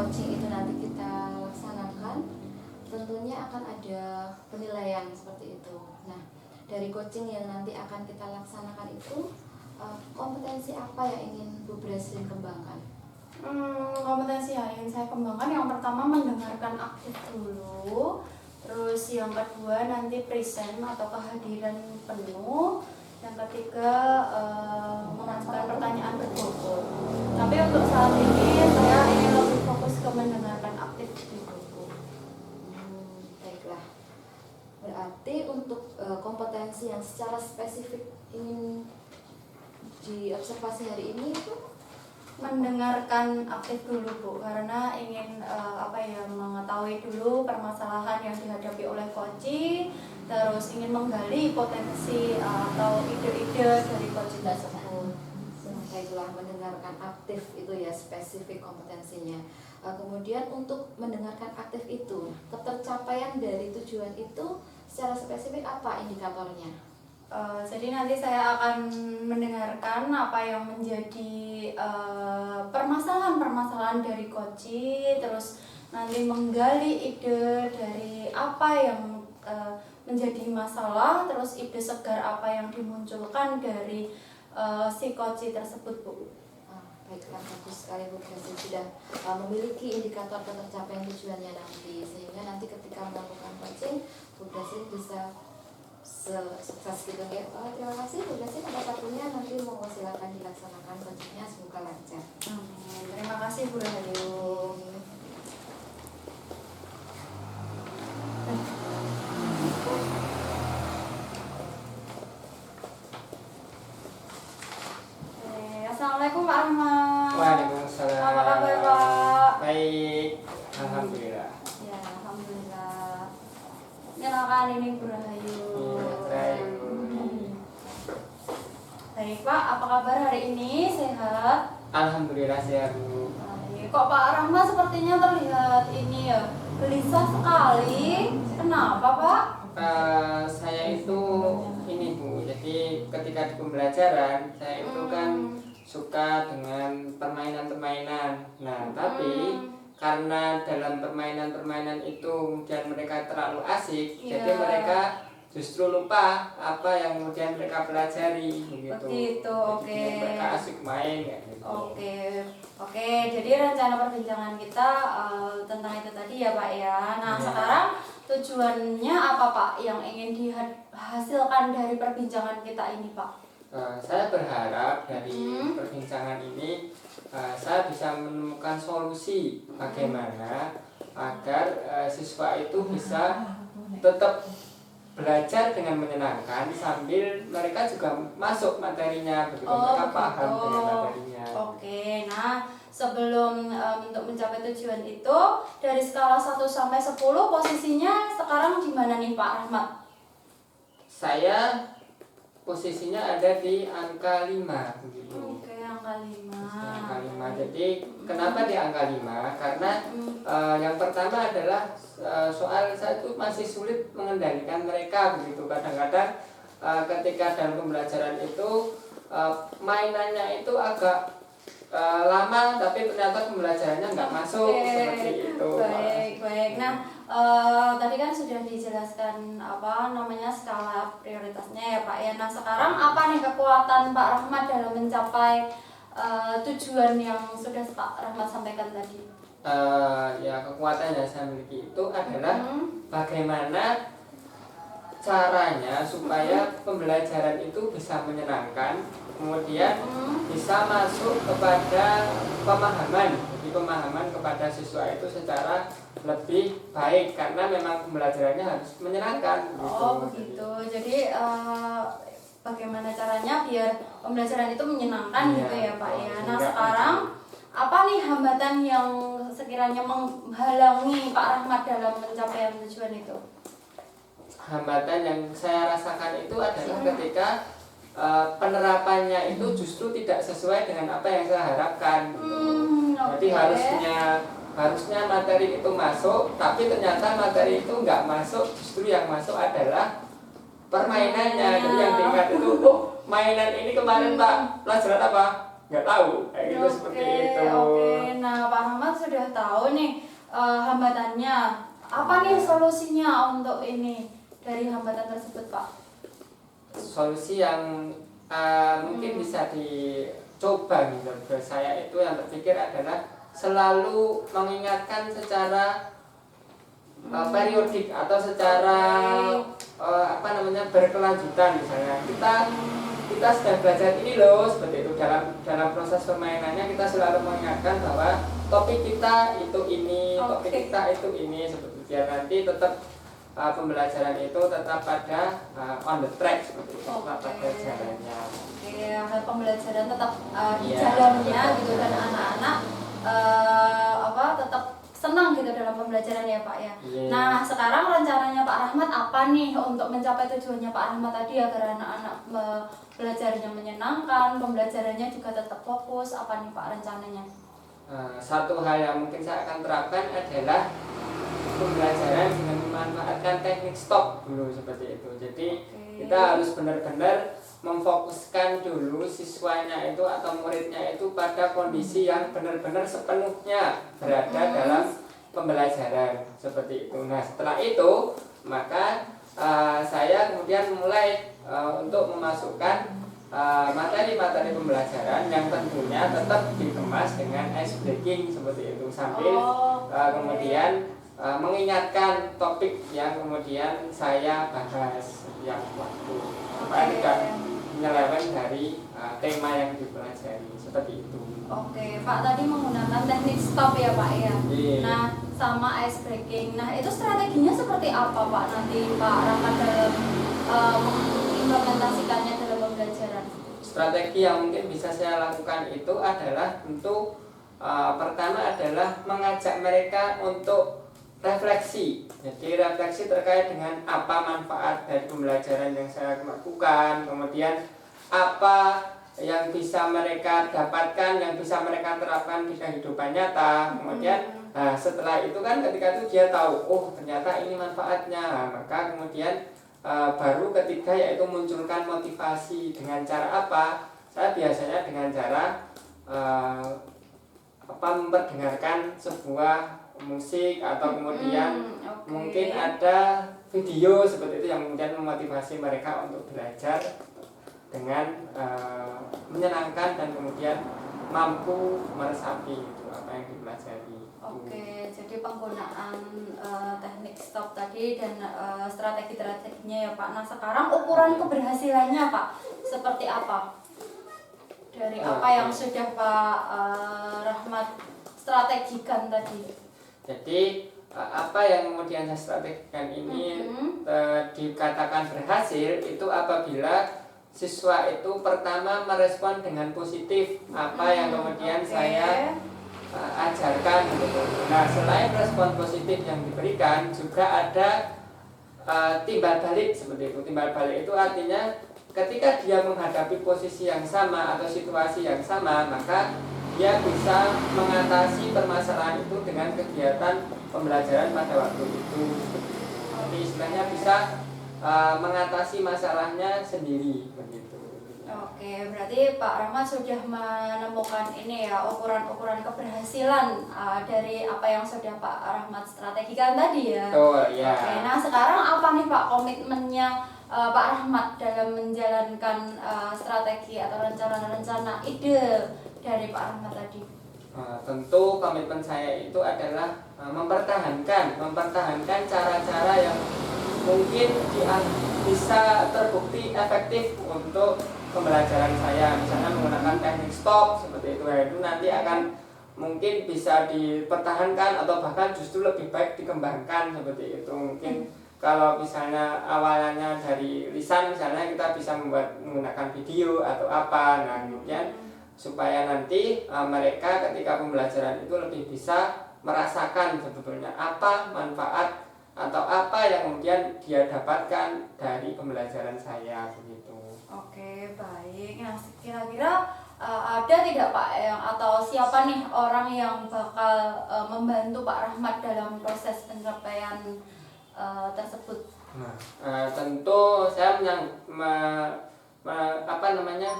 coaching itu nanti kita laksanakan, tentunya akan ada penilaian seperti itu. Nah, dari coaching yang nanti akan kita laksanakan itu, kompetensi apa yang ingin Bu Breslin kembangkan? Kompetensi yang ingin saya kembangkan yang pertama mendengarkan aktif dulu, terus yang kedua nanti present atau kehadiran penuh, yang ketiga mengajukan pertanyaan berbobot. Tapi untuk saat ini saya ingin lebih fokus ke mendengarkan aktif di buku. Baiklah, berarti untuk kompetensi yang secara spesifik ingin diobservasi hari ini itu mendengarkan aktif dulu Bu, karena ingin mengetahui dulu permasalahan yang dihadapi oleh coaching, terus ingin menggali potensi atau ide-ide dari coaching tersebut. Baiklah, mendengarkan aktif itu ya spesifik kompetensinya. Kemudian untuk mendengarkan aktif itu, ketercapaian dari tujuan itu secara spesifik apa indikatornya? Jadi nanti saya akan mendengarkan apa yang menjadi permasalahan-permasalahan dari coaching, terus nanti menggali ide dari apa yang menjadi masalah, terus ide segar apa yang dimunculkan dari si coaching tersebut Bu. Baiklah, bagus sekali Bu Breslin sudah memiliki indikator ketercapaian tujuannya nanti, sehingga nanti ketika melakukan coaching Bu Breslin bisa sukses gitu ya. Terima kasih Bu Breslin, atas waktunya, nanti mau silakan dilaksanakan coachingnya, semoga lancar. Terima kasih Bu Rahayu. Assalamualaikum Pak Rahmat. Waalaikumsalam. Apa kabar Pak? Baik, alhamdulillah. Ya, alhamdulillah. Kenalkan ini Bu Rahayu. Baik. Baik Pak, apa kabar hari ini? Sehat? Alhamdulillah sehat Bu. Baik. Kok Pak Rahmat sepertinya terlihat ini ya gelisah sekali. Kenapa Pak? Saya itu ini Bu, jadi ketika di pembelajaran saya itu kan suka dengan permainan-permainan. Nah, tapi karena dalam permainan-permainan itu kemudian mereka terlalu asik, jadi mereka justru lupa apa yang kemudian mereka pelajari begitu. Begitu, oke. Mereka asik main kayak gitu. Oke, jadi rencana perbincangan kita tentang itu tadi ya Pak ya. Nah, sekarang tujuannya apa Pak yang ingin dihasilkan dari perbincangan kita ini Pak? Saya berharap dari perbincangan ini saya bisa menemukan solusi bagaimana agar siswa itu bisa tetap belajar dengan menyenangkan sambil mereka juga masuk materinya begitu, mereka paham dengan materinya. Oke, nah sebelum untuk mencapai tujuan itu dari skala 1 sampai 10 posisinya sekarang di mana nih Pak Rahmat? Saya posisinya ada di angka 5 begitu. Oke, angka 5. Angka 5. Jadi kenapa di angka 5? Karena yang pertama adalah soal saya itu masih sulit mengendalikan mereka begitu. Kadang-kadang ketika dalam pembelajaran itu mainannya itu agak lama tapi ternyata pembelajarannya nggak masuk seperti itu. Baik. Nah, tadi kan sudah dijelaskan apa namanya skala prioritasnya ya Pak ya. Nah, sekarang apa nih kekuatan Pak Rahmat dalam mencapai tujuan yang sudah Pak Rahmat sampaikan tadi? Ya, kekuatan yang saya miliki itu adalah bagaimana caranya supaya pembelajaran itu bisa menyenangkan, kemudian bisa masuk kepada pemahaman, jadi pemahaman kepada siswa itu secara lebih baik karena memang pembelajarannya harus menyenangkan. Begitu. Jadi bagaimana caranya biar pembelajaran itu menyenangkan gitu ya Pak ya. Nah, sekarang apa nih hambatan yang sekiranya menghalangi Pak Rahmat dalam mencapai tujuan itu? Hambatan yang saya rasakan itu adalah ketika penerapannya itu justru tidak sesuai dengan apa yang saya harapkan. Jadi harusnya materi itu masuk, tapi ternyata materi itu nggak masuk. Justru yang masuk adalah permainannya. Jadi yang diingat itu, mainan ini kemarin Pak pelajaran apa? nggak tahu kayak gitu seperti itu. Oke. Nah, Pak Rahmat sudah tahu nih hambatannya. Apa nih solusinya untuk ini dari hambatan tersebut, Pak? Solusi yang mungkin bisa dicoba gitu buat saya itu yang terpikir adalah selalu mengingatkan secara periodik atau secara berkelanjutan. Misalnya kita sudah belajar ini loh, seperti itu, dalam proses permainannya kita selalu mengingatkan bahwa topik kita itu ini, topik kita itu ini, seperti biar nanti tetap pembelajaran itu tetap pada on the track, seperti itu, tetap pada jalannya. Agar pembelajaran tetap di jalannya gitu, dan anak-anak tetap senang gitu dalam pembelajaran ya Pak ya. Nah, sekarang rencananya Pak Rahmat apa nih untuk mencapai tujuannya Pak Rahmat tadi agar anak-anak belajarnya menyenangkan, pembelajarannya juga tetap fokus, apa nih Pak rencananya? Satu hal yang mungkin saya akan terapkan adalah pembelajaran dengan memanfaatkan teknik stop dulu, seperti itu. Jadi kita harus benar-benar memfokuskan dulu siswanya itu atau muridnya itu pada kondisi yang benar-benar sepenuhnya berada dalam pembelajaran, seperti itu. Nah, setelah itu maka saya kemudian mulai untuk memasukkan materi-materi pembelajaran yang tentunya tetap dikemas dengan ice breaking, seperti itu, sambil kemudian mengingatkan topik yang kemudian saya bahas setiap waktu supaya tidak menyeleweng dari tema yang dipelajari, seperti itu. Oke, Pak tadi menggunakan teknik stop ya Pak ya. Nah, sama ice breaking. Nah, itu strateginya seperti apa Pak nanti Pak Rahmat dalam mengimplementasikannya dalam pembelajaran? Strategi yang mungkin bisa saya lakukan itu adalah untuk pertama adalah mengajak mereka untuk refleksi. Jadi refleksi terkait dengan apa manfaat dari pembelajaran yang saya lakukan, kemudian apa yang bisa mereka dapatkan, yang bisa mereka terapkan di kehidupan nyata. Kemudian setelah itu kan ketika itu dia tahu, oh ternyata ini manfaatnya, maka kemudian baru ketiga yaitu munculkan motivasi. Dengan cara apa? Saya biasanya dengan cara memperdengarkan sebuah musik atau kemudian mungkin ada video seperti itu yang kemudian memotivasi mereka untuk belajar dengan menyenangkan dan kemudian mampu meresapi itu apa yang dipelajari. Oke, jadi penggunaan teknik stop tadi dan strategi-strateginya ya Pak. Nah, sekarang ukuran keberhasilannya Pak seperti apa? Dari apa yang sudah Pak Rahmat strategikan tadi? Jadi apa yang kemudian saya strategikan ini dikatakan berhasil itu apabila siswa itu pertama merespon dengan positif apa yang kemudian saya ajarkan gitu. Nah, selain respon positif yang diberikan juga ada timbal balik, seperti itu. Timbal balik itu artinya ketika dia menghadapi posisi yang sama atau situasi yang sama, maka dia bisa mengatasi permasalahan itu dengan kegiatan pembelajaran pada waktu itu. Jadi istilahnya bisa mengatasi masalahnya sendiri, begitu. Oke, berarti Pak Rahmat sudah menemukan ini ya ukuran-ukuran keberhasilan dari apa yang sudah Pak Rahmat strategikan tadi ya. Oh ya. Oke, nah sekarang apa nih Pak komitmennya Pak Rahmat dalam menjalankan strategi atau rencana-rencana ide dari Pak Rahmat tadi? Tentu komitmen saya itu adalah mempertahankan cara-cara yang mungkin bisa terbukti efektif untuk pembelajaran saya, misalnya menggunakan teknik stop seperti itu nanti akan mungkin bisa dipertahankan atau bahkan justru lebih baik dikembangkan, seperti itu. Mungkin kalau misalnya awalnya dari lisan, misalnya kita bisa menggunakan video atau apa, nah kemudian supaya nanti mereka ketika pembelajaran itu lebih bisa merasakan sebetulnya apa manfaat atau apa yang kemudian dia dapatkan dari pembelajaran saya, begitu. Oke, baik. Nah, kira-kira ada tidak Pak atau siapa nih orang yang bakal membantu Pak Rahmat dalam proses pencapaian tersebut? Tentu saya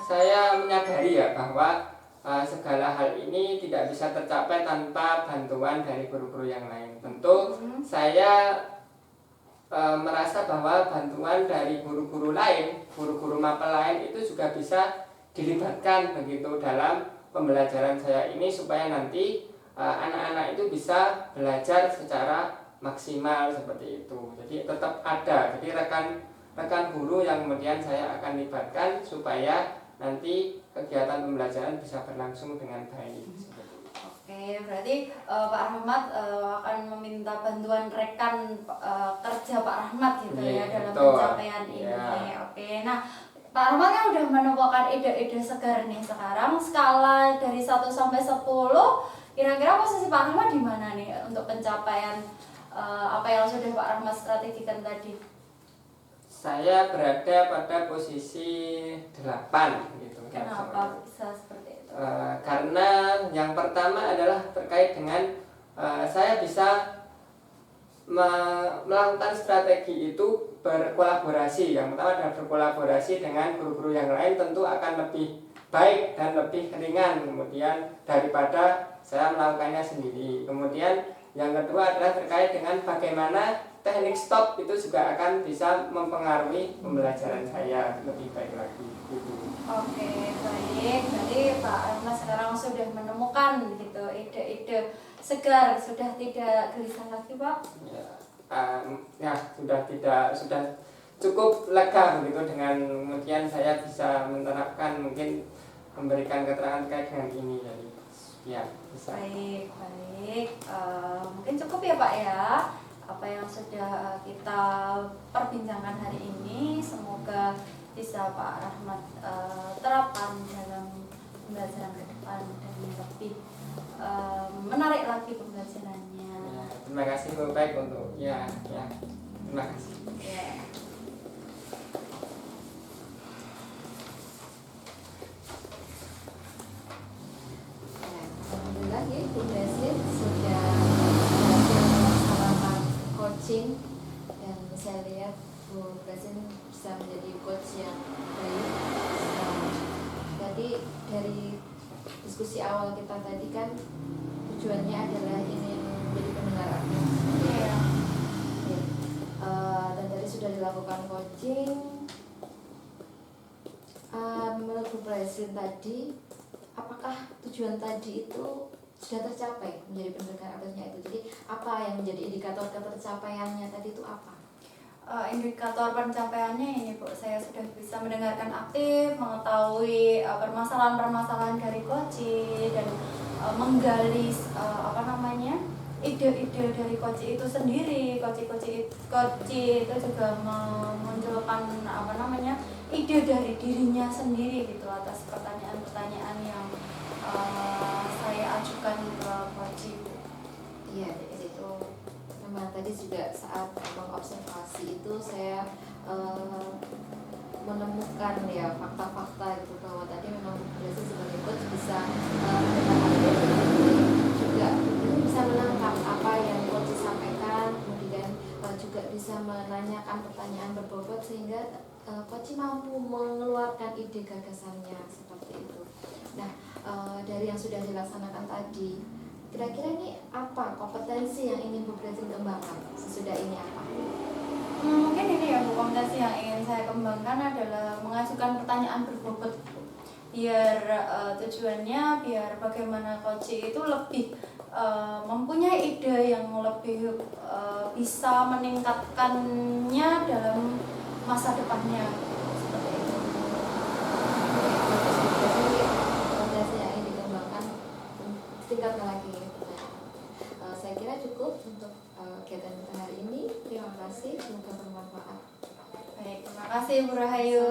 saya menyadari ya bahwa segala hal ini tidak bisa tercapai tanpa bantuan dari guru-guru yang lain. Tentu saya merasa bahwa bantuan dari guru-guru lain, guru-guru mapel lain itu juga bisa dilibatkan begitu dalam pembelajaran saya ini, supaya nanti anak-anak itu bisa belajar secara maksimal seperti itu. Jadi tetap ada, jadi rekan guru yang kemudian saya akan libatkan supaya nanti kegiatan pembelajaran bisa berlangsung dengan baik. Oke, berarti Pak Rahmat akan meminta bantuan rekan kerja Pak Rahmat gitu ya dalam betul. pencapaian ini. Ya. Oke, nah Pak Rahmat kan udah menemukan ide-ide segar nih sekarang. Skala dari 1 sampai 10, kira-kira posisi Pak Rahmat di mana nih untuk pencapaian apa yang sudah Pak Rahmat strategikan tadi? Saya berada pada posisi 8 gitu. Kenapa bisa seperti itu? Karena yang pertama adalah terkait dengan saya bisa melakukan strategi itu berkolaborasi. Yang pertama adalah berkolaborasi dengan guru-guru yang lain, tentu akan lebih baik dan lebih ringan kemudian daripada saya melakukannya sendiri. Kemudian yang kedua adalah terkait dengan bagaimana teknik stop itu juga akan bisa mempengaruhi pembelajaran saya lebih baik lagi. Oke, baik. Berarti Pak Rahmat sekarang sudah menemukan gitu ide-ide segar, sudah tidak gelisah lagi, Pak? Ya, sudah cukup lega begitu dengan kemudian saya bisa menerapkan, mungkin memberikan keterangan terkait dengan ini. Jadi ya bisa. Baik. Mungkin cukup ya Pak ya apa yang sudah kita perbincangkan hari ini. Semoga bisa Pak Rahmat terapkan dalam pembelajaran ke depan dan lebih menarik lagi pembelajarannya. Ya, terima kasih Bu, baik untuk ya terima kasih. Yeah. Alhamdulillah ya, Bu Dasin sudah berhasil melaksanakan coaching, dan saya lihat Bu Dasin bisa menjadi coach yang baik. Tadi dari diskusi awal kita tadi kan tujuannya adalah ingin menjadi pendengar aktif. Iya. Ya. Dan tadi sudah dilakukan coaching. Menurut Bu Dasin tadi, apakah tujuan tadi itu sudah tercapai menjadi pendengar aktifnya itu? Jadi apa yang menjadi indikator ketercapaiannya tadi itu apa? Indikator pencapaiannya ini Bu, saya sudah bisa mendengarkan aktif, mengetahui permasalahan-permasalahan dari coach dan menggali ide-ide dari coach itu sendiri. Coach itu juga memunculkan ide dari dirinya sendiri gitu atas pertanyaan-pertanyaan yang saya ajukan ke coach. Iya, itu memang tadi juga saat mengobservasi itu saya menemukan ya fakta-fakta itu bahwa tadi memang berhasil sebagai coach bisa juga bisa menangkap apa yang coach sampaikan, kemudian juga bisa menanyakan pertanyaan berbobot sehingga coach mampu mengeluarkan ide gagasannya seperti itu. Nah, dari yang sudah dilaksanakan tadi, kira-kira ini apa kompetensi yang ingin Bu Dasin kembangkan sesudah ini apa? Mungkin ini ya Bu, kompetensi yang ingin saya kembangkan adalah mengajukan pertanyaan berbobot biar tujuannya biar bagaimana coach itu lebih mempunyai ide yang lebih bisa meningkatkannya dalam masa depannya seperti itu. Kompetensi yang ingin dikembangkan tingkatkan lagi. Saya kira cukup untuk kegiatan kita hari ini. Terima kasih, semoga bermanfaat. Baik, terima kasih Bu Rahayu.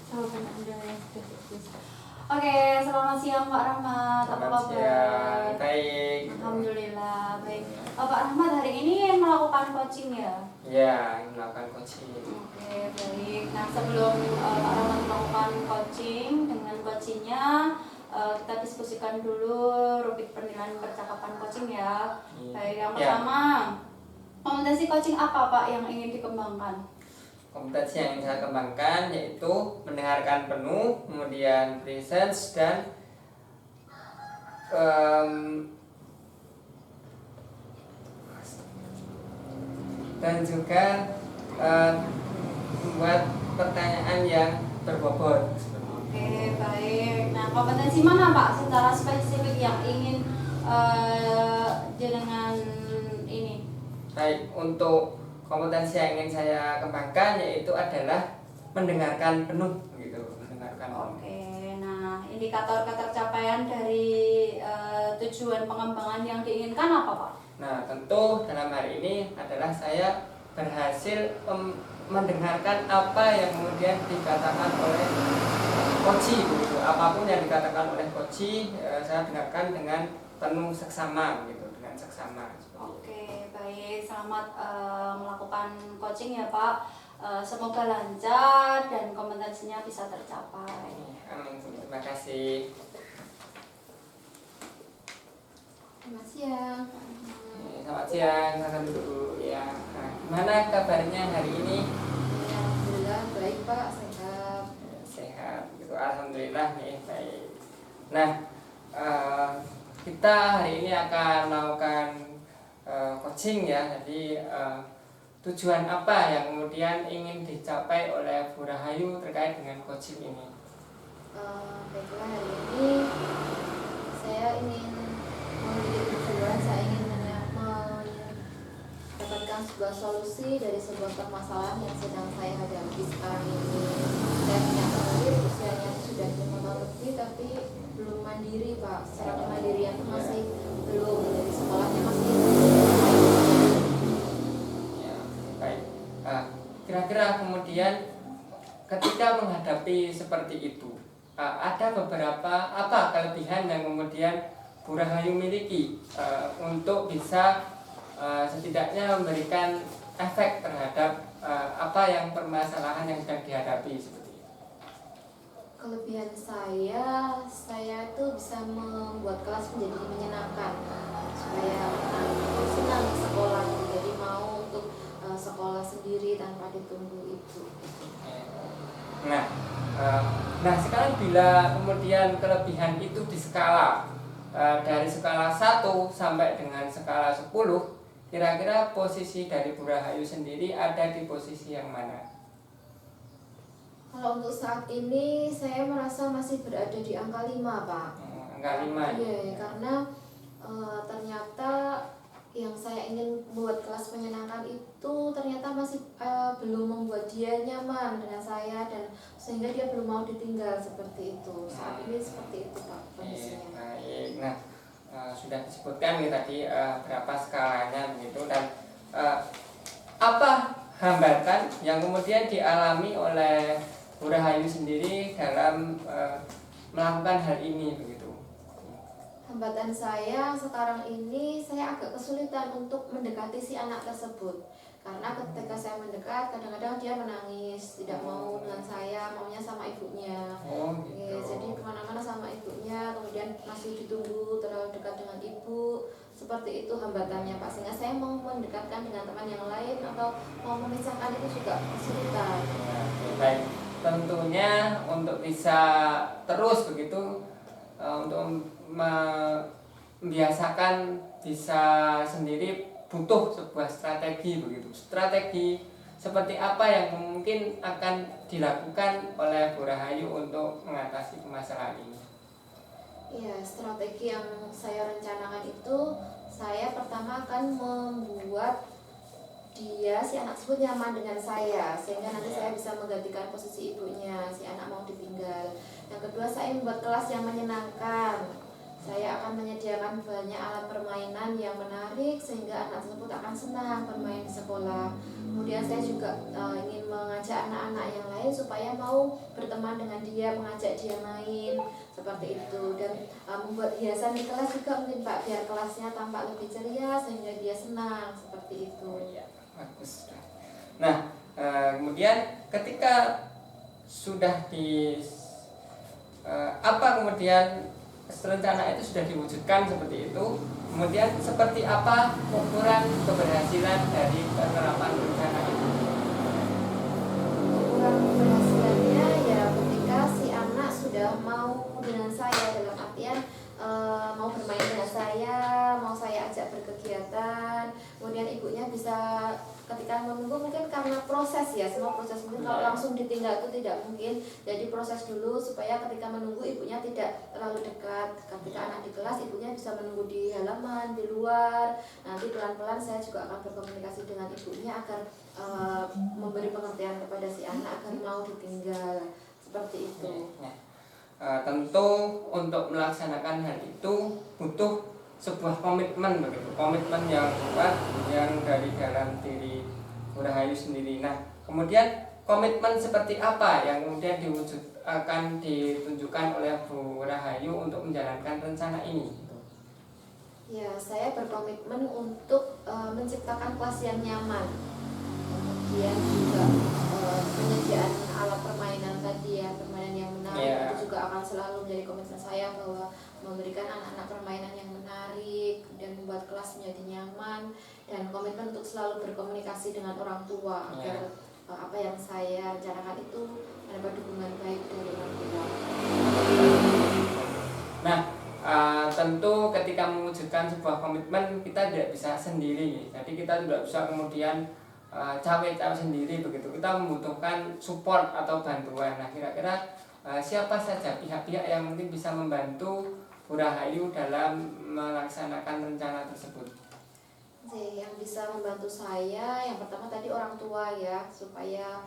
Jawaban Anda yang sudah bagus. Oke, selamat siang Pak Rahmat. Apa Selamat siang. kabar? Baik. Alhamdulillah, baik. Pak Rahmat hari ini melakukan coaching ya? Ya, melakukan coaching. Oke, baik. Nah, sebelum Pak Rahmat melakukan coaching dengan coachingnya, kita diskusikan dulu rubrik penilaian percakapan coaching ya. Baik, yang pertama, kompetensi coaching apa Pak yang ingin dikembangkan? Kompetensi yang ingin saya kembangkan yaitu mendengarkan penuh, kemudian presence dan em, dan juga membuat pertanyaan yang berbobot. Oke, baik. Nah, kompetensi mana Pak secara spesifik yang ingin jenengan ini? Baik, untuk kompetensi yang ingin saya kembangkan yaitu adalah mendengarkan penuh, gitu. Mendengarkan penuh. Oke, nah indikator ketercapaian dari tujuan pengembangan yang diinginkan apa Pak? Nah, tentu dalam hari ini adalah saya berhasil mendengarkan apa yang kemudian dikatakan oleh Koci, begitu. Apapun yang dikatakan oleh Koci, saya dengarkan dengan penuh seksama, gitu, dengan seksama. Oke, baik. Selamat melakukan coaching ya Pak. Semoga lancar dan kompetensinya bisa tercapai. Amin. Terima kasih. Selamat siang. Selamat siang, makan dulu ya. Nah, gimana kabarnya hari ini? Ya, alhamdulillah baik Pak, sehat. Sehat, gitu. Alhamdulillah nih, baik. Nah, kita hari ini akan melakukan coaching ya. Jadi tujuan apa yang kemudian ingin dicapai oleh Bu Rahayu terkait dengan coaching ini? Baiklah, hari ini saya ingin memiliki tujuan, saya ingin mendapatkan sebuah solusi dari sebuah permasalahan yang sedang saya hadapi sekarang ini. Saya punya murid usianya sudah 5 tahun lebih tapi belum mandiri Pak. Secara kemandirian itu masih belum, dari sekolahnya masih. Ya, baik. Kira-kira kemudian ketika menghadapi seperti itu, ada beberapa apa kelebihan yang kemudian Bu Rahayu miliki untuk bisa setidaknya memberikan efek terhadap apa yang permasalahan yang sedang dihadapi seperti itu. Kelebihan saya itu bisa membuat kelas menjadi menyenangkan supaya anak senang di sekolah, jadi mau untuk sekolah sendiri tanpa ditunggu itu. Nah sekarang bila kemudian kelebihan itu di skala dari skala 1 sampai dengan skala 10, kira-kira posisi dari Bu Rahayu sendiri ada di posisi yang mana? Kalau untuk saat ini saya merasa masih berada di angka 5 Pak. Angka 5. Iya, karena ternyata yang saya ingin membuat kelas menyenangkan itu ternyata masih belum membuat dia nyaman dengan saya, dan sehingga dia belum mau ditinggal seperti itu. Saat ini seperti itu Pak kondisinya. Baik. Nah, sudah disebutkan nih tadi berapa skalanya begitu, dan apa hambatan yang kemudian dialami oleh Bu Rahayu sendiri dalam melakukan hal ini begitu? Hambatan saya sekarang ini, saya agak kesulitan untuk mendekati si anak tersebut. Karena ketika saya mendekat, kadang-kadang dia menangis, tidak mau dengan saya, maunya sama ibunya. Oh, gitu. Jadi kemana-mana sama ibunya, kemudian masih ditunggu terlalu dekat dengan ibu. Seperti itu hambatannya Pak, sehingga saya mau mendekatkan dengan teman yang lain atau mau memisahkan itu juga kesulitan. Baik, tentunya untuk bisa terus begitu, untuk membiasakan bisa sendiri butuh sebuah strategi begitu. Strategi seperti apa yang mungkin akan dilakukan oleh Bu Rahayu untuk mengatasi permasalahan ini? Ya, strategi yang saya rencanakan itu, saya pertama akan membuat dia, si anak tersebut nyaman dengan saya, sehingga nanti saya bisa menggantikan posisi ibunya, si anak mau ditinggal. Yang kedua, saya membuat kelas yang menyenangkan. Saya akan menyediakan banyak alat permainan yang menarik sehingga anak tersebut akan senang bermain di sekolah. Kemudian saya juga ingin mengajak anak-anak yang lain supaya mau berteman dengan dia, mengajak dia main seperti itu, dan membuat hiasan di kelas juga mungkin Pak, biar kelasnya tampak lebih ceria sehingga dia senang seperti itu. Ya, bagus. Nah, kemudian ketika sudah apa kemudian rencana itu sudah diwujudkan seperti itu, kemudian seperti apa ukuran keberhasilan dari penerapan rencana itu? Ukuran keberhasilannya ya ketika si anak sudah mau dengan saya, dalam artian mau menunggu mungkin karena proses ya, semua proses mungkin kalau langsung ditindak itu tidak mungkin. Jadi proses dulu supaya ketika menunggu ibunya tidak terlalu dekat. Ketika anak di kelas ibunya bisa menunggu di halaman, di luar. Nanti pelan-pelan saya juga akan berkomunikasi dengan ibunya agar memberi pengertian kepada si anak agar mau ditinggal seperti itu. Ya. Tentu untuk melaksanakan hal itu butuh sebuah komitmen begitu, komitmen yang kuat yang dari dalam diri Bu Rahayu sendiri. Nah, kemudian komitmen seperti apa yang kemudian akan ditunjukkan oleh Bu Rahayu untuk menjalankan rencana ini? Ya, saya berkomitmen untuk menciptakan kelas yang nyaman. Kemudian juga penyediaan alat permainan tadi ya, permainan yang menarik itu juga akan selalu menjadi komitmen saya bahwa memberikan anak-anak permainan yang menarik dan membuat kelas menjadi nyaman, dan komitmen untuk selalu berkomunikasi dengan orang tua agar apa yang saya rencanakan itu mendapat dukungan baik dari orang tua. Nah, tentu ketika mewujudkan sebuah komitmen kita tidak bisa sendiri, jadi kita tidak bisa kemudian cawe-cawe sendiri begitu. Kita membutuhkan support atau bantuan. Nah, kira-kira siapa saja pihak-pihak yang mungkin bisa membantu Bu Rahayu dalam melaksanakan rencana tersebut? Yang bisa membantu saya yang pertama tadi orang tua ya, supaya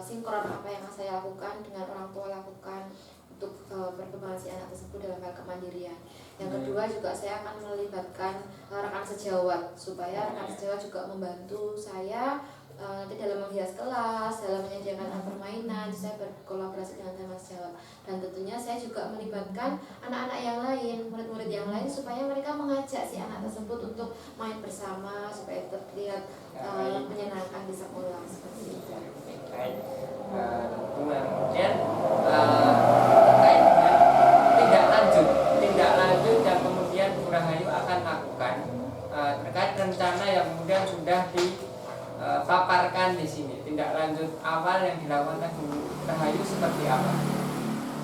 sinkron apa yang saya lakukan dengan orang tua lakukan untuk perkembangan si anak tersebut dalam hal kemandirian. Yang kedua juga saya akan melibatkan rekan sejawat supaya rekan sejawat juga membantu saya nanti dalam menghias kelas, dalam menyediakan alat permainan. Saya berkolaborasi dengan teman sejawat, dan tentunya saya juga melibatkan anak-anak yang lain, murid-murid yang lain supaya mereka mengajak si anak tersebut untuk main bersama supaya terlihat menyenangkan di sekolah seperti itu. Baik, kemudian terkait dengan tindak lanjut yang kemudian Bu Rahayu akan lakukan terkait rencana yang kemudian sudah dipaparkan di sini. Tindak lanjut awal yang dilakukan oleh Bu Rahayu seperti apa?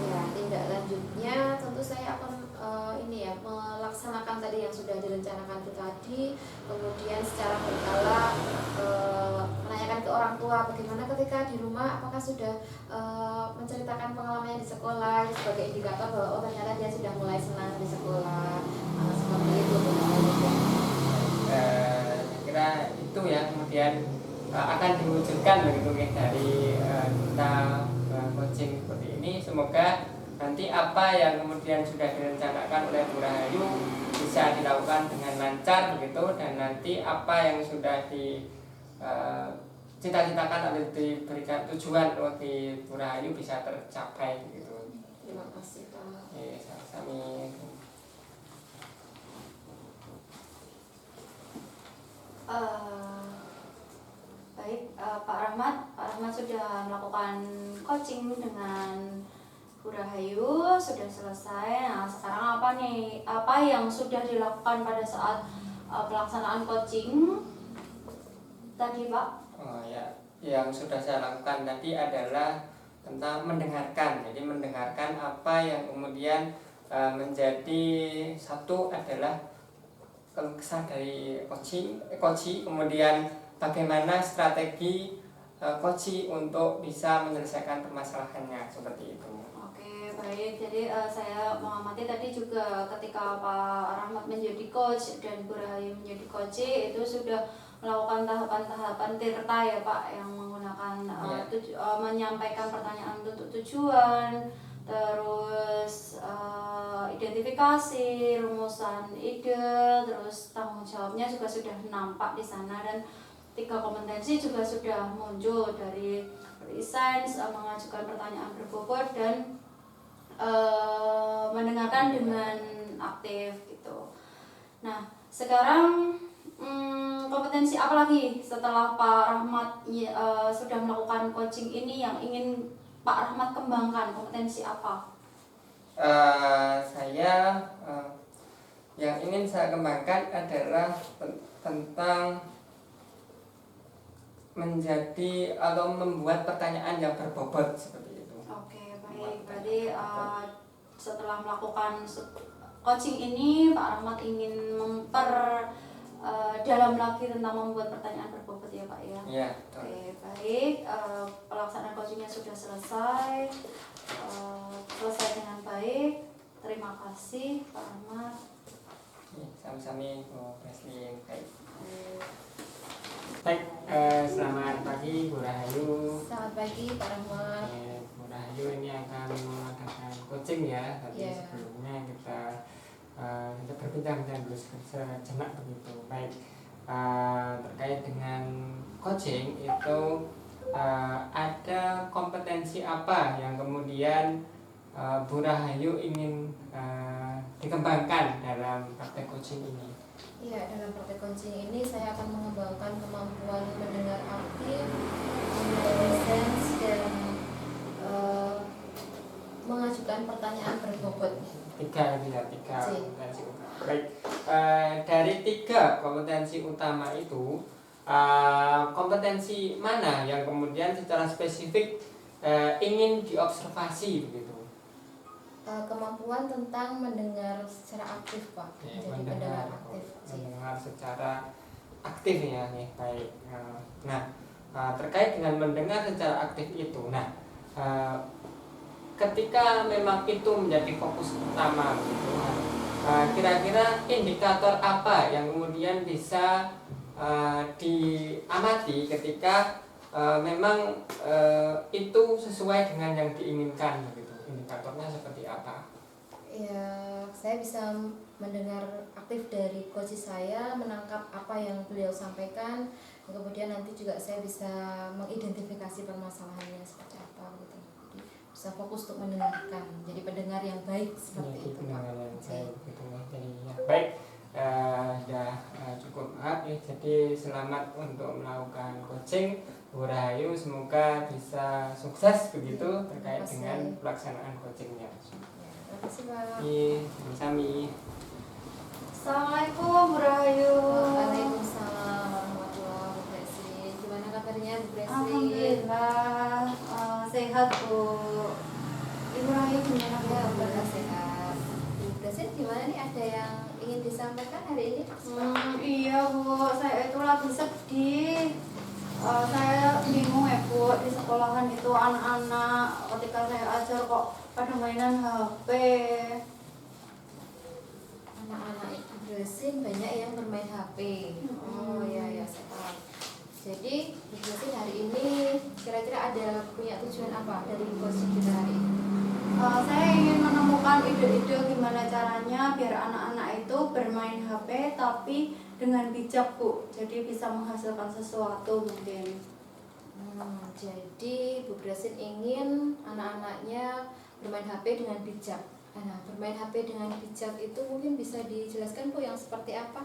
Ya, tindak lanjutnya tentu saya akan melaksanakan tadi yang sudah direncanakan itu tadi, kemudian secara berkala menanyakan ke orang tua bagaimana ketika di rumah, apakah sudah menceritakan pengalamannya di sekolah sebagai indikator bahwa oh ternyata dia sudah mulai senang di sekolah, seperti itu. Kira itu ya kemudian akan diwujudkan begitu dari kita coaching seperti ini. Semoga nanti apa yang kemudian sudah direncanakan oleh Bu Rahayu bisa dilakukan dengan lancar begitu, dan nanti apa yang sudah cita-citakan atau diberikan tujuan bagi Bu Rahayu bisa tercapai begitu. Terima kasih Pak. Sama-sama. Baik, Pak Rahmat sudah melakukan coaching dengan Bu Rahayu, sudah selesai. Nah, sekarang apa yang sudah dilakukan pada saat pelaksanaan coaching tadi, Pak? Oh ya, yang sudah saya lakukan tadi adalah tentang mendengarkan. Jadi mendengarkan apa yang kemudian menjadi satu adalah kesan dari coaching, kemudian bagaimana strategi coaching untuk bisa menyelesaikan permasalahannya seperti itu. Oke, baik. Jadi saya mengamati tadi juga ketika Pak Rahmat menjadi coach dan Bu Rahayu menjadi coach itu sudah melakukan tahapan-tahapan tirta ya Pak, yang menggunakan menyampaikan pertanyaan untuk tujuan, terus identifikasi, rumusan ide, terus tanggung jawabnya juga sudah nampak di sana, dan 3 kompetensi juga sudah muncul dari presence, mengajukan pertanyaan berbobot, dan mendengarkan dengan aktif gitu. Nah, sekarang kompetensi apa lagi setelah Pak Rahmat sudah melakukan coaching ini yang ingin Pak Rahmat kembangkan? Kompetensi apa? Saya yang ingin saya kembangkan adalah tentang menjadi atau membuat pertanyaan yang berbobot seperti itu. Oke, baik. Berarti setelah melakukan coaching ini Pak Rahmat ingin dalam lagi tentang membuat pertanyaan berbobot ya Pak ya. Iya, betul. Oke, baik. Pelaksanaan coachingnya sudah selesai. Selesai dengan baik. Terima kasih Pak Ahmad. Sami-sami Bu Presli. Baik, selamat pagi Bu Rahayu. Selamat pagi Pak Rahmat. Bu Rahayu ini akan mengadakan coaching ya. Tapi sebelumnya kita berbincang-bincang dulu sejenak begitu. Baik, terkait dengan coaching itu ada kompetensi apa yang kemudian Bu Rahayu ingin dikembangkan dalam praktek coaching ini? Iya, dalam praktek coaching ini saya akan mengembangkan kemampuan mendengar aktif, mengenai sense, dan mengajukan pertanyaan berbobot. Tiga kompetensi utama. Baik, dari tiga kompetensi utama itu, kompetensi mana yang kemudian secara spesifik ingin diobservasi begitu? Kemampuan tentang mendengar secara aktif Pak. Ya, Jadi pendengar aktif. mendengar secara aktif ya nih. Baik. Nah, terkait dengan mendengar secara aktif itu, nah ketika memang itu menjadi fokus utama gitu, kira-kira indikator apa yang kemudian bisa diamati ketika memang itu sesuai dengan yang diinginkan begitu? Indikatornya seperti apa? Ya, saya bisa mendengar aktif dari coach saya, menangkap apa yang beliau sampaikan, kemudian nanti juga saya bisa mengidentifikasi permasalahannya seperti apa gitu. Jadi bisa fokus untuk mendengarkan, jadi pendengar yang baik seperti itu Pak. Jadi ya, baik, sudah cukup maaf ya. Jadi selamat untuk melakukan coaching Bu Rahayu, semoga bisa sukses begitu terkait dengan pelaksanaan coachingnya. Terima kasih Pak. Iya, sami. Assalamualaikum Bu Rahayu. Waalaikumsalam warahmatullahi wabarakatuh. Gimana kabarnya Bu Presli? Alhamdulillah sehat Bu. Ibu Rahayu gimana Bu? Ya, alhamdulillah sehat. Bu Presli gimana nih, ada yang ingin disampaikan hari ini? Iya Bu, saya itu lagi sedih. Saya bingung ya Bu, di sekolahan itu anak-anak ketika saya ajar kok pada mainan HP. Anak-anak itu Presli banyak yang bermain HP. Oh ya saya paham. Jadi Bu Presli hari ini kira-kira ada punya tujuan apa dari coaching kita hari ini? Saya ingin menemukan ide-ide gimana caranya biar anak-anak itu bermain HP tapi dengan bijak Bu, jadi bisa menghasilkan sesuatu mungkin. Jadi Bu Presli ingin anak-anaknya bermain HP dengan bijak. Nah, bermain HP dengan bijak itu mungkin bisa dijelaskan Bu yang seperti apa?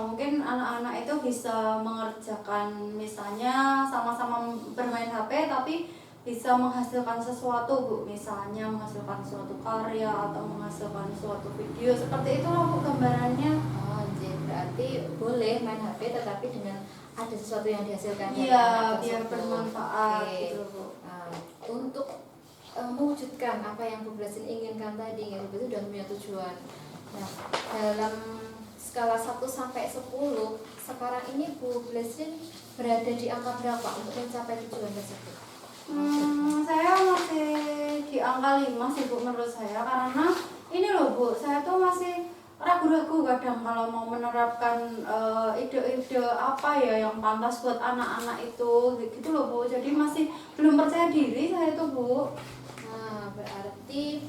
Mungkin anak-anak itu bisa mengerjakan misalnya sama-sama bermain HP tapi bisa menghasilkan sesuatu Bu, misalnya menghasilkan suatu karya atau menghasilkan suatu video, seperti itulah Bu gambarannya. Jadi berarti boleh main HP tetapi dengan ada sesuatu yang dihasilkan. Iya, biar bermanfaat gitu Bu. Untuk mewujudkan apa yang Bu Presli inginkan tadi, ya Bu Presli sudah punya tujuan. Nah, dalam skala 1 sampai 10, sekarang ini Bu Presli berada di angka berapa untuk mencapai tujuan tersebut? Saya masih di angka 5 sih Bu menurut saya, karena ini loh Bu, saya tuh masih ragu-ragu kadang kalau mau menerapkan ide-ide apa ya yang pantas buat anak-anak itu gitu loh Bu, jadi masih belum percaya diri saya tuh Bu. Nah, berarti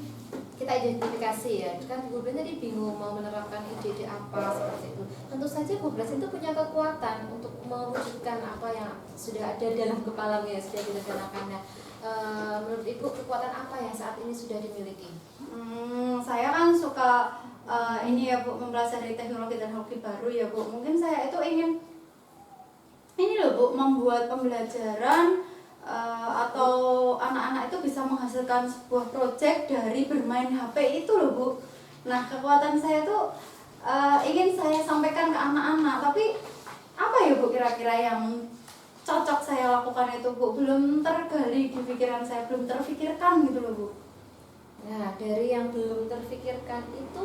kita identifikasi ya, kan Bu Presli tadi bingung mau menerapkan ide-ide apa seperti itu. Tentu saja Bu Presli itu punya kekuatan untuk mewujudkan apa yang sudah ada dalam kepalanya, sudah direncanakan. Nah, menurut Ibu kekuatan apa yang saat ini sudah dimiliki? Saya kan suka ini ya Bu, mempelajari teknologi dan hobi baru ya Bu. Mungkin saya itu ingin ini loh Bu, membuat pembelajaran atau anak-anak itu bisa menghasilkan sebuah proyek dari bermain HP itu loh Bu. Nah, kekuatan saya tuh ingin saya sampaikan ke anak-anak, tapi apa ya Bu kira-kira yang cocok saya lakukan itu Bu? Belum tergali di pikiran saya, belum terfikirkan gitu loh Bu. Nah, dari yang belum terfikirkan itu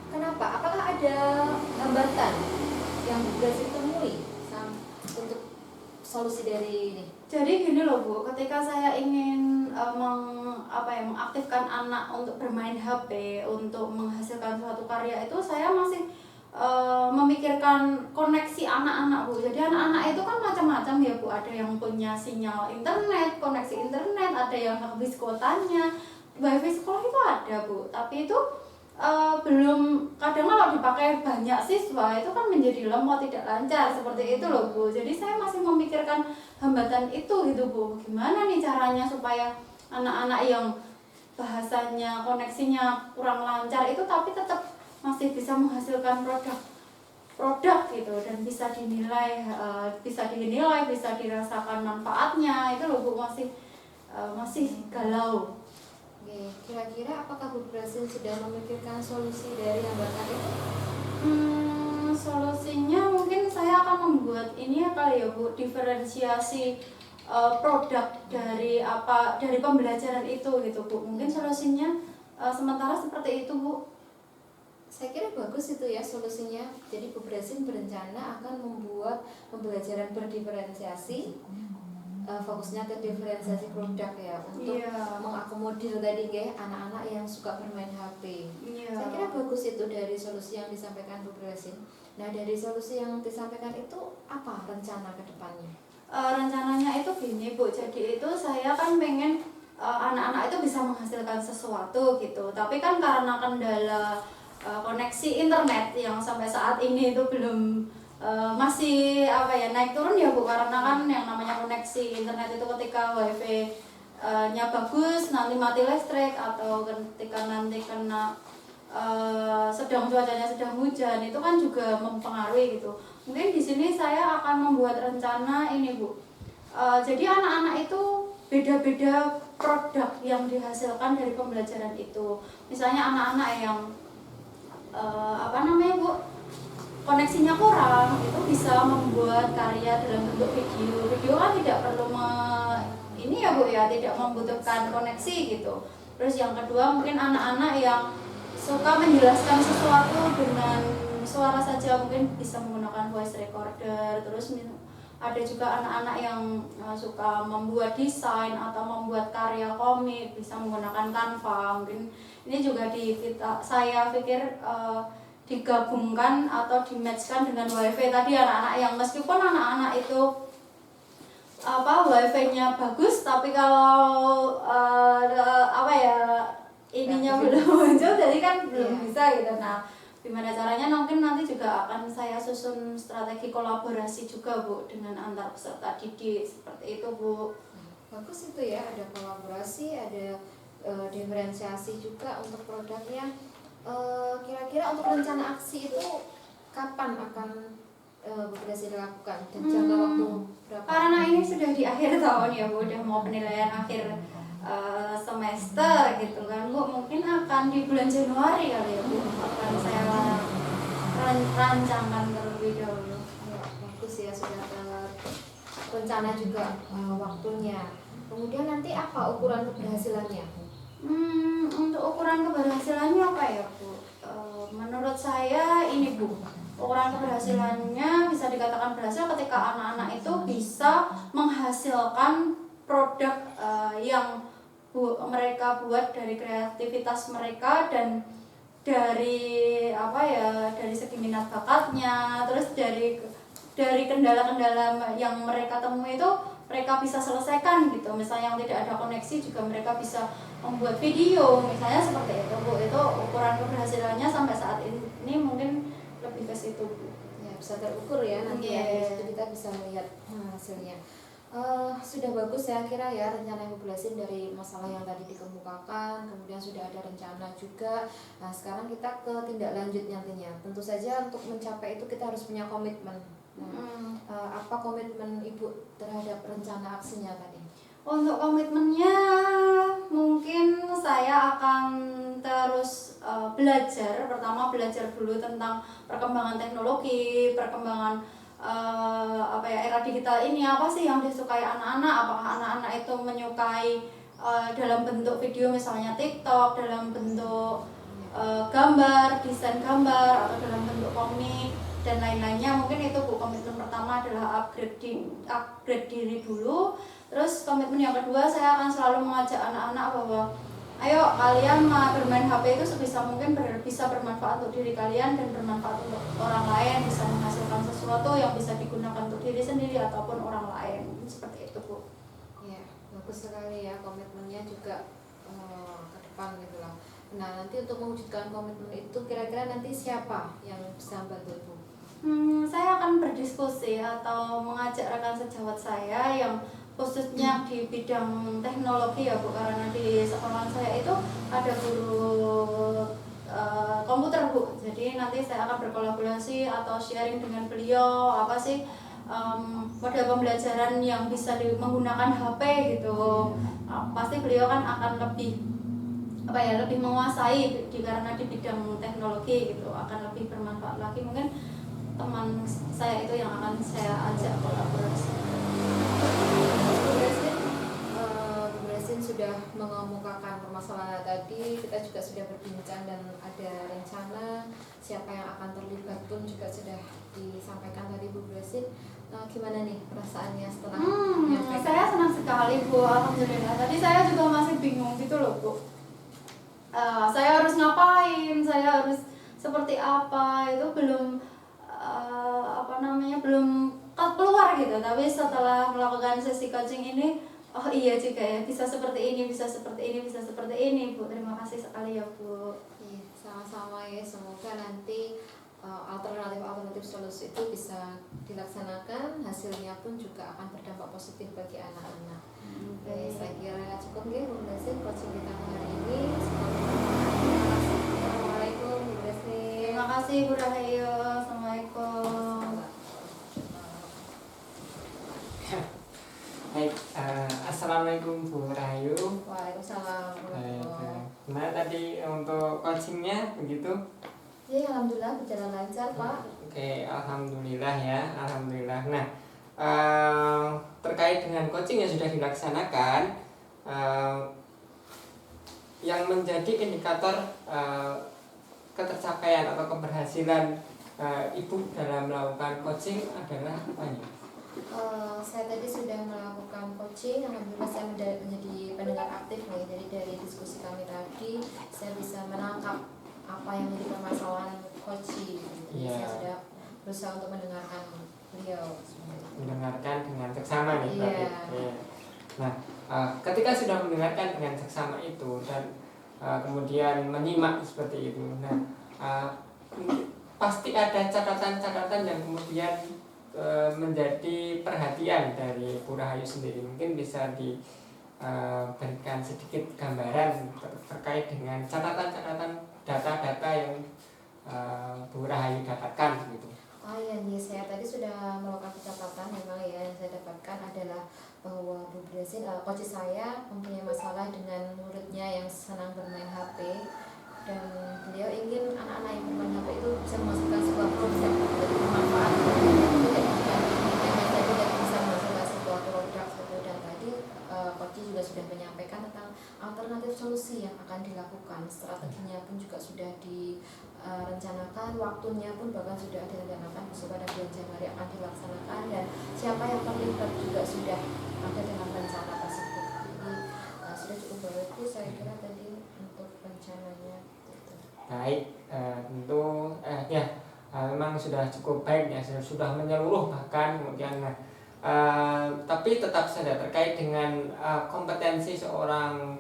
kenapa? Apakah ada hambatan yang Bu Grace temui untuk solusi dari ini? Jadi gini loh Bu, ketika saya ingin mengaktifkan anak untuk bermain HP, untuk menghasilkan suatu karya itu saya masih memikirkan koneksi anak-anak Bu. Jadi anak-anak itu kan macam-macam ya Bu, ada yang punya sinyal internet, koneksi internet, ada yang habis kuotanya. Wifi sekolah itu ada Bu, tapi itu belum, kadang kalau dipakai banyak siswa itu kan menjadi lemot, tidak lancar seperti itu loh Bu. Jadi saya masih memikirkan hambatan itu gitu Bu. Gimana nih caranya supaya anak-anak yang bahasanya koneksinya kurang lancar itu tapi tetap masih bisa menghasilkan produk gitu dan bisa dinilai, bisa dirasakan manfaatnya itu loh Bu, masih galau. Oke, kira-kira apakah Bu Grace sudah memikirkan solusi dari hambatan itu? Solusinya mungkin saya akan membuat ini ya kali ya Bu, diferensiasi produk dari pembelajaran itu gitu Bu. Mungkin solusinya sementara seperti itu Bu. Saya kira bagus itu ya solusinya. Jadi Bu Grace berencana akan membuat pembelajaran berdiferensiasi, fokusnya ke diferensiasi produk ya, untuk mengakomodir tadi anak-anak yang suka bermain HP. Saya kira bagus itu dari solusi yang disampaikan Bu Grace. Nah, dari solusi yang disampaikan itu apa rencana ke depannya? Rencananya itu gini Bu, jadi itu saya kan pengen anak-anak itu bisa menghasilkan sesuatu gitu. Tapi kan karena kendala koneksi internet yang sampai saat ini itu belum masih naik turun ya Bu, karena kan yang namanya koneksi internet itu ketika wifi nya bagus nanti mati listrik, atau ketika nanti kena cuacanya sedang hujan itu kan juga mempengaruhi gitu. Mungkin di sini saya akan membuat rencana ini Bu, jadi anak-anak itu beda-beda produk yang dihasilkan dari pembelajaran itu. Misalnya anak-anak yang Bu, koneksinya kurang itu bisa membuat karya dalam bentuk video kan tidak perlu ini ya Bu ya, tidak membutuhkan koneksi gitu. Terus yang kedua mungkin anak-anak yang suka menjelaskan sesuatu dengan suara saja, mungkin bisa menggunakan voice recorder. Terus ada juga anak-anak yang suka membuat desain atau membuat karya komik, bisa menggunakan Canva. Mungkin ini juga saya pikir digabungkan atau di-matchkan dengan wifi tadi anak-anak yang meskipun anak-anak itu wifi-nya bagus tapi kalau ininya belum muncul jadi kan belum bisa gitu. Nah, gimana caranya mungkin nanti juga akan saya susun strategi kolaborasi juga Bu dengan antar peserta didik seperti itu Bu. Bagus itu ya, ada kolaborasi, ada diferensiasi juga untuk produknya. Kira-kira untuk rencana aksi itu kapan akan Bu Grace dilakukan dan jangka waktu berapa? Karena ini sudah di akhir tahun ya Bu, udah mau penilaian akhir semester gitu kan Bu, mungkin akan di bulan Januari kali ya Bu, akan saya rancangkan terlebih dahulu. Ya, bagus ya, sudah rencana juga waktunya. Kemudian nanti apa ukuran keberhasilannya? Untuk ukuran keberhasilannya apa ya Bu? Menurut saya ini Bu, ukuran keberhasilannya bisa dikatakan berhasil ketika anak-anak itu bisa menghasilkan produk yang mereka buat dari kreativitas mereka dan dari dari segi minat bakatnya, terus dari kendala-kendala yang mereka temui itu mereka bisa selesaikan gitu. Misalnya yang tidak ada koneksi juga mereka bisa membuat video misalnya seperti itu Bu. Itu ukuran keberhasilannya sampai saat ini mungkin lebih ke situ Bu. Ya, bisa terukur ya nanti ya, itu kita bisa melihat hasilnya. Sudah bagus saya kira ya rencana yang Bu Grace dari masalah yang tadi dikemukakan, kemudian sudah ada rencana juga. Nah, sekarang kita ke tindak lanjut nantinya. Tentu saja untuk mencapai itu kita harus punya komitmen. Apa komitmen Ibu terhadap rencana aksinya tadi? Untuk komitmennya mungkin saya akan terus belajar. Pertama belajar dulu tentang perkembangan teknologi, perkembangan era digital ini, apa sih yang disukai anak-anak, apakah anak-anak itu menyukai dalam bentuk video misalnya TikTok, dalam bentuk gambar, desain gambar, atau dalam bentuk komik. dan lain-lainnya. Mungkin itu Bu, komitmen pertama adalah upgrade diri dulu. Terus komitmen yang kedua, saya akan selalu mengajak anak-anak bahwa ayo kalian bermain HP itu sebisa mungkin bisa bermanfaat untuk diri kalian dan bermanfaat untuk orang lain, bisa menghasilkan sesuatu yang bisa digunakan untuk diri sendiri ataupun orang lain. Seperti itu Bu. Ya, bagus sekali ya komitmennya juga ke depan gitu lah. Nah, nanti untuk mewujudkan komitmen itu kira-kira nanti siapa yang bisa membantu Ibu? Saya akan berdiskusi atau mengajak rekan sejawat saya yang khususnya di bidang teknologi ya Bu, karena di sekolah saya itu ada guru komputer Bu. Jadi nanti saya akan berkolaborasi atau sharing dengan beliau apa sih model pembelajaran yang bisa menggunakan HP gitu. Pasti beliau kan akan lebih menguasai karena di bidang teknologi gitu, akan lebih bermanfaat lagi. Mungkin teman saya itu yang akan saya ajak kolaborasi. Bu Grasin sudah mengemukakan permasalahan tadi, kita juga sudah berbincang dan ada rencana siapa yang akan terlibat pun juga sudah disampaikan tadi Bu Grasin. Gimana nih perasaannya setelah menyampaikan? Saya senang sekali Bu, alhamdulillah. Tadi saya juga masih bingung gitu loh Bu. Saya harus ngapain, saya harus seperti apa, itu belum belum keluar gitu. Tapi setelah melakukan sesi coaching ini, oh iya juga ya, bisa seperti ini, bisa seperti ini, bisa seperti ini Bu. Terima kasih sekali ya Bu. Iya, sama-sama ya, semoga nanti alternatif solusi itu bisa dilaksanakan, hasilnya pun juga akan berdampak positif bagi anak-anak. Oke, saya kira cukup ya Bu Grasin coaching kita hari ini. Assalamualaikum Bu Grasin. Terima kasih Bu Rahayu. Assalamualaikum. Baik, assalamualaikum Bu Rahayu. Waalaikumsalam. Nah tadi untuk coachingnya begitu? Ya, alhamdulillah berjalan lancar Pak. Oke, alhamdulillah ya, alhamdulillah. Nah, terkait dengan coaching yang sudah dilaksanakan, yang menjadi indikator ketercapaian atau keberhasilan Ibu dalam melakukan coaching adalah apa nih? Saya tadi sudah melakukan coaching, alhamdulillah saya menjadi pendengar aktif nih. Jadi dari diskusi kami tadi, saya bisa menangkap apa yang menjadi permasalahan coaching. Jadi saya sudah berusaha untuk mendengarkan beliau. Mendengarkan dengan seksama nih, Iya. Nah, ketika sudah mendengarkan dengan seksama itu dan kemudian menyimak seperti itu, nah pasti ada catatan-catatan yang kemudian menjadi perhatian dari Bu Rahayu sendiri. Mungkin bisa diberikan sedikit gambaran terkait dengan catatan-catatan data-data yang Bu Rahayu dapatkan gitu. Oh iya nih, saya tadi sudah melakukan catatan. Memang ya yang saya dapatkan adalah bahwa Bu Grasin, coach saya mempunyai masalah dengan muridnya yang senang bermain HP, dan beliau ingin anak-anak yang bermain HP itu bisa menghasilkan sebuah produk yang bermanfaat, tidak bisa menghasilkan sebuah produk seperti. Dan tadi coach juga sudah menyampaikan tentang alternatif solusi yang akan dilakukan, strateginya pun juga sudah direncanakan, waktunya pun bahkan sudah direncanakan, besok pada bulan Januari akan dilaksanakan, dan siapa yang terlibat juga sudah ada dalam rencana tersebut. Jadi sudah cukup bagus saya kira tadi untuk rencananya. Baik, tentu memang sudah cukup baik ya, sudah menyeluruh bahkan kemudian. Tapi tetap saja terkait dengan kompetensi seorang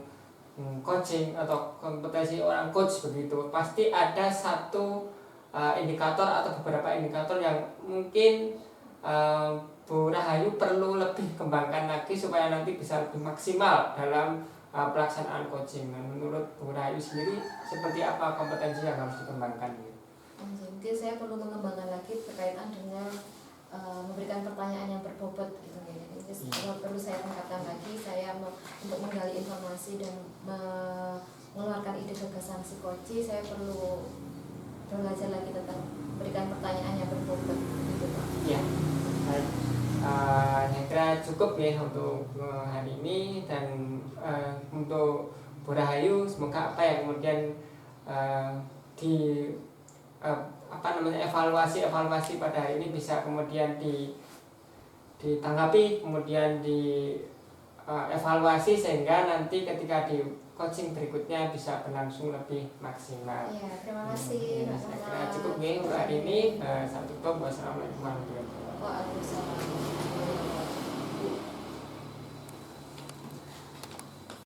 coaching atau kompetensi orang coach begitu, pasti ada satu indikator atau beberapa indikator yang mungkin Bu Rahayu perlu lebih kembangkan lagi supaya nanti bisa lebih maksimal dalam pelaksanaan coaching. Menurut Bu Rahayu sendiri seperti apa kompetensi yang harus dikembangkan? Mungkin saya perlu mengembangkan lagi berkaitan dengan memberikan pertanyaan yang berbobot gitu ya. Jadi perlu saya tingkatkan lagi, saya untuk menggali informasi dan mengeluarkan ide gagasan psikoci, saya perlu belajar lagi tentang memberikan pertanyaan yang berbobot gitu Pak. Ya, baik. Saya kira cukup ya untuk hari ini, dan untuk Bu Rahayu semoga apa yang kemudian evaluasi pada hari ini bisa kemudian ditanggapi, kemudian evaluasi sehingga nanti ketika di coaching berikutnya bisa berlangsung lebih maksimal. Ya, terima kasih. Saya kira cukup nih untuk hari ini. Sampai jumpa. Wassalamualaikum warahmatullahi wabarakatuh. Waalaikumsalam.